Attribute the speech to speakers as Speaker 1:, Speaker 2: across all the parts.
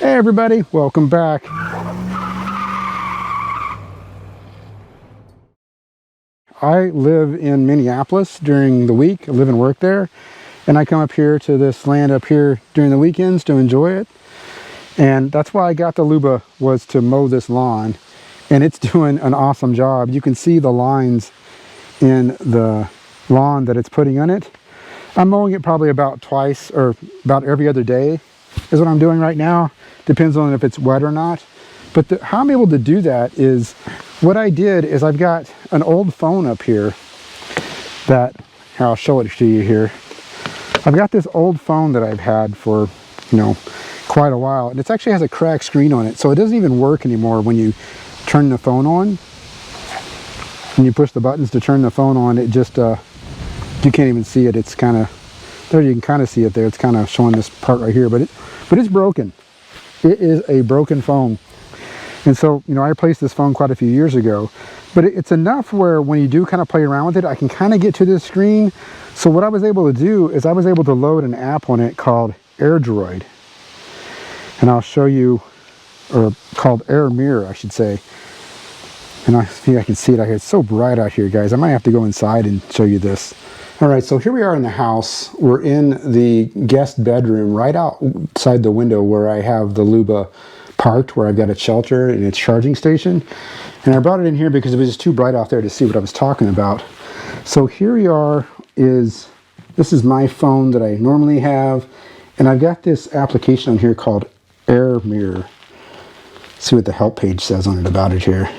Speaker 1: Hey everybody, welcome back. I live in Minneapolis during the week. I live and work there, and I come up here to this land up here during the weekends to enjoy it. And that's why I got the Luba, was to mow this lawn, and it's doing an awesome job. You can see the lines in the lawn that it's putting on it. I'm mowing it probably about twice or about every other day is what I'm doing right now. Depends on if it's wet or not. But how I'm able to do that is, what I did is I've got an old phone up here that, here, I'll show it to you here. I've got this old phone that I've had for, quite a while, and it actually has a cracked screen on it, so it doesn't even work anymore when you turn the phone on. When you push the buttons to turn the phone on, it just, you can't even see it. It's kind of, there you can kind of see it there. It's kind of showing this part right here, but it's broken. It is a broken phone. And so, I replaced this phone quite a few years ago, but it's enough where when you do kind of play around with it, I can kind of get to this screen. So what I was able to do is I was able to load an app on it called AirDroid. And I'll show you, or called Air Mirror, I should say. And I think I can see it out here. It's so bright out here, guys. I might have to go inside and show you this. All right, so here we are in the house. We're in the guest bedroom right outside the window where I have the Luba parked, where I've got a shelter and its charging station. And I brought it in here because it was just too bright out there to see what I was talking about. So here we are, this is my phone that I normally have. And I've got this application on here called Air Mirror. Let's see what the help page says on it about it here.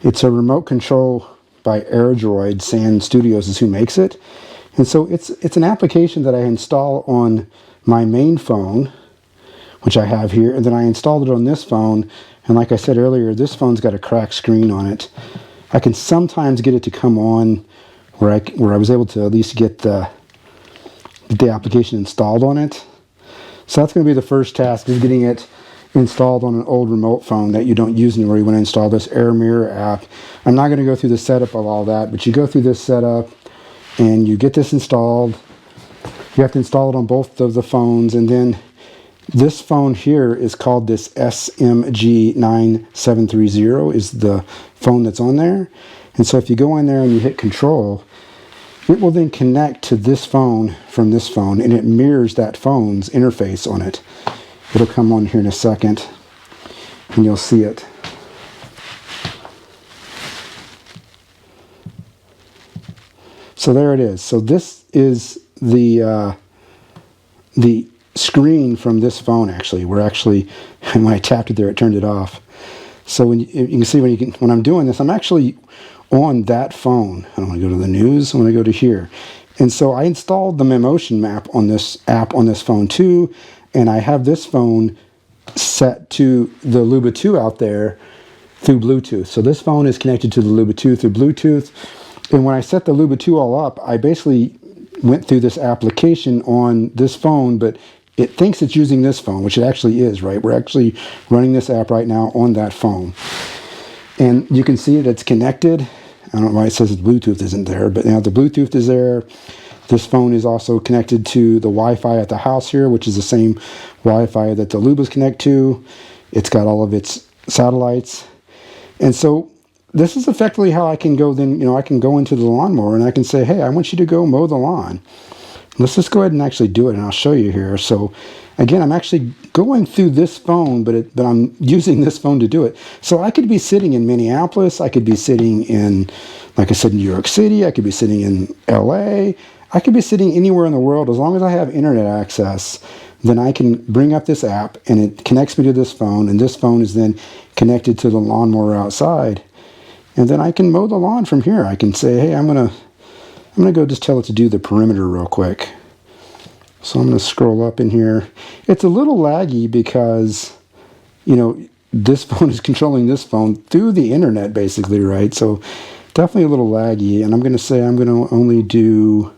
Speaker 1: It's a remote control by AirDroid. Sand Studios is who makes it. And so it's an application that I install on my main phone, which I have here, and then I installed it on this phone. And like I said earlier, this phone's got a cracked screen on it. I can sometimes get it to come on where I was able to at least get the application installed on it. So that's going to be the first task, is getting it installed on an old remote phone that you don't use anymore. You want to install this Air Mirror app. I'm not going to go through the setup of all that, but you go through this setup and you get this installed. You have to install it on both of the phones, and then this phone here is called this SMG9730 is the phone that's on there. And so if you go in there and you hit control, it will then connect to this phone from this phone, and it mirrors that phone's interface on it. It'll come on here in a second, and you'll see it. So there it is. So this is the screen from this phone. Actually, when I tapped it there, it turned it off. So you can see when I'm doing this, I'm actually on that phone. I don't want to go to the news. I want to go to here. And so I installed the Memotion map on this app on this phone too. And I have this phone set to the Luba 2 out there through Bluetooth. So this phone is connected to the Luba 2 through Bluetooth. And when I set the Luba 2 all up, I basically went through this application on this phone, but it thinks it's using this phone, which it actually is, right? We're actually running this app right now on that phone. And you can see it's connected. I don't know why it says the Bluetooth isn't there, but now the Bluetooth is there. This phone is also connected to the Wi-Fi at the house here, which is the same Wi-Fi that the Lubas connect to. It's got all of its satellites. And so this is effectively how I can go then, I can go into the lawnmower and I can say, hey, I want you to go mow the lawn. Let's just go ahead and actually do it, and I'll show you here. So again, I'm actually going through this phone, but I'm using this phone to do it. So I could be sitting in Minneapolis. I could be sitting in, like I said, New York City. I could be sitting in LA. I could be sitting anywhere in the world. As long as I have internet access, then I can bring up this app and it connects me to this phone, and this phone is then connected to the lawnmower outside. And then I can mow the lawn from here. I can say, hey, I'm gonna go just tell it to do the perimeter real quick. So I'm gonna scroll up in here. It's a little laggy because, this phone is controlling this phone through the internet basically, right? So definitely a little laggy. And I'm gonna say I'm gonna only do,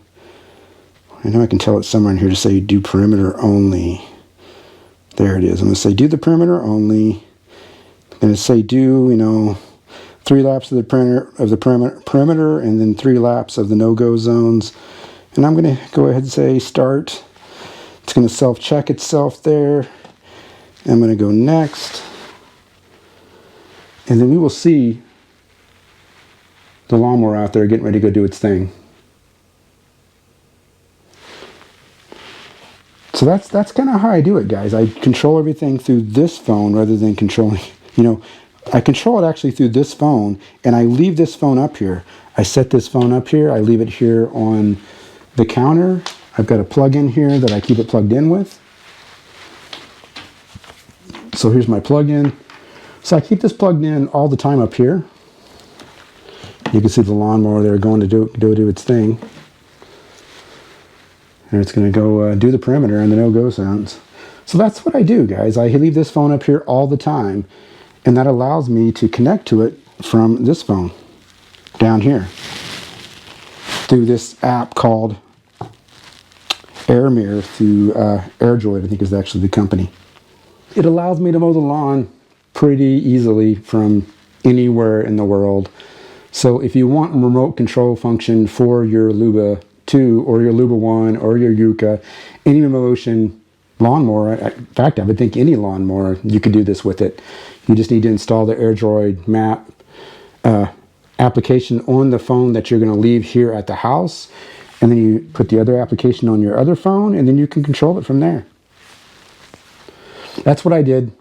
Speaker 1: I know I can tell it somewhere in here to say do perimeter only. There it is. I'm going to say do the perimeter only. I'm going to say do, 3 laps of the perimeter and then 3 laps of the no-go zones. And I'm going to go ahead and say start. It's going to self-check itself there. I'm going to go next. And then we will see the lawnmower out there getting ready to go do its thing. So that's kind of how I do it, guys. I control everything through this phone rather than controlling, I control it actually through this phone, and I leave this phone up here. I set this phone up here. I leave it here on the counter. I've got a plug in here that I keep it plugged in with. So here's my plug-in. So I keep this plugged in all the time up here. You can see the lawnmower there going to do its thing. And it's going to go do the perimeter and the no-go sounds. So that's what I do, guys. I leave this phone up here all the time, and that allows me to connect to it from this phone down here through this app called Air Mirror through AirDroid, I think is actually the company. It allows me to mow the lawn pretty easily from anywhere in the world. So if you want a remote control function for your Luba 2 or your Luba 1 or your Yuka, any motion lawnmower, in fact, I would think any lawnmower, you could do this with it. You just need to install the AirDroid map application on the phone that you're going to leave here at the house, and then you put the other application on your other phone, and then you can control it from there. That's what I did.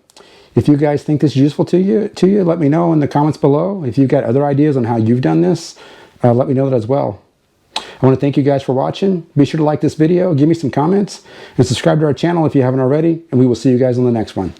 Speaker 1: If you guys think this is useful to you, let me know in the comments below. If you've got other ideas on how you've done this, let me know that as well. I want to thank you guys for watching. Be sure to like this video, give me some comments, and subscribe to our channel if you haven't already, and we will see you guys on the next one.